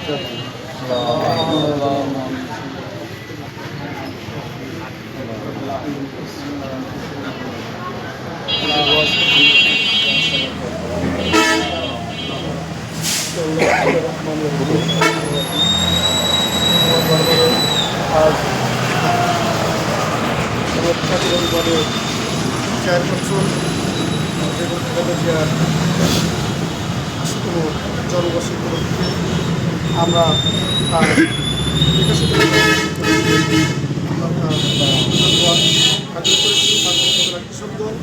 আজ 4 বছর বেগম খালেদা জিয়ার ৮০তম জন্মবর্ষী উপলক্ষে আমরা তার বিকাশিত কার্য করেছি কৃষক দল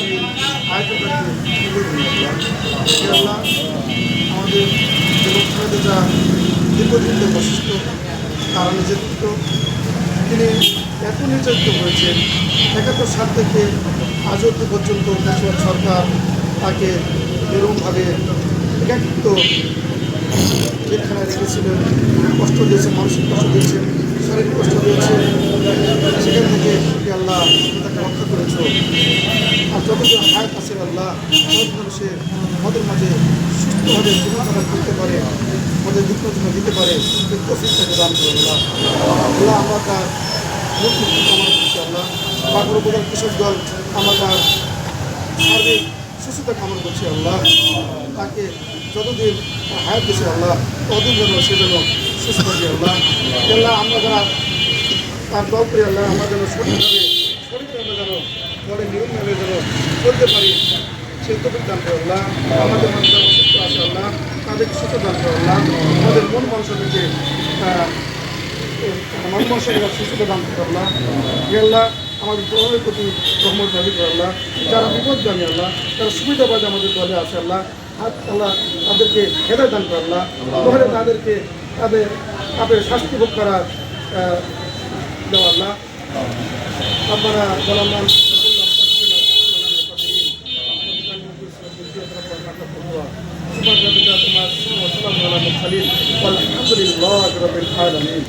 এই আয়োজনটাকে আমাদের বেগম খালেদা জিয়া দীর্ঘদিন অসুস্থ, তারা নির্যাতিত, তিনি এত নির্যাতিত হয়েছেন ৭১ সাল থেকে আজ অবধি পর্যন্ত ফ্যাসিবাদ সরকার তাকে এরকমভাবে একাকিত্ব জেলখানায় রেখেছিলেন, কষ্ট দিয়েছেন, মানসিক কষ্ট দিয়েছেন, শারীরিক কষ্ট দিয়েছেন। সেখান থেকে আল্লাহ তাকে রক্ষা করেছ। আর যতদিন হায়াত আছেন আল্লাহ ততদিন সে আমাদের মাঝে সুস্থভাবে জীবনযাপন করতে পারে, আমাদের দুঃখ দিতে পারে, তৌফিক তাকে দান করে আল্লাহ। আল্লাহ আমরা তার মুক্তি কামনা করছি আল্লাহ। বাঁকুড়া উপজেলা কৃষক দল আমরা তার সার্বিক সুস্থতা কামনা করছি আল্লাহ। তাকে যতদিন হায়াত দিয়েছে আল্লাহ ততদিন যেন সে যেন সুস্থ থাকে আল্লাহ। আল্লাহ আমরা যারা তার দল করি আল্লাহ, আমরা যেন সঠিকভাবে আমরা যেন দলের নিয়মভাবে যেন চলতে পারি, সে তৌফিক দান করে আল্লাহ। আমাদের মানুষ সুস্থ আছে আল্লাহ, তাদেরকে সুস্থ দান করে আল্লাহ। আমাদের মন মানুষকে সুস্থতা দান করে আল্লাহ। আল্লাহ আমাদের দলের প্রতি রহমত দাবি করে আল্লাহ। যারা বিপদগামী আল্লাহ, যারা সুবিধাবাদী আমাদের দলে আছে আল্লাহ, আল্লাহ তাদেরকে হেদায়েত দান করে আল্লাহ। তাহলে তাদেরকে তাদের শাস্তি ভোগ করার দেওয়া আল্লাহ। আপনারা বলামান والحمد لله رب العالمين.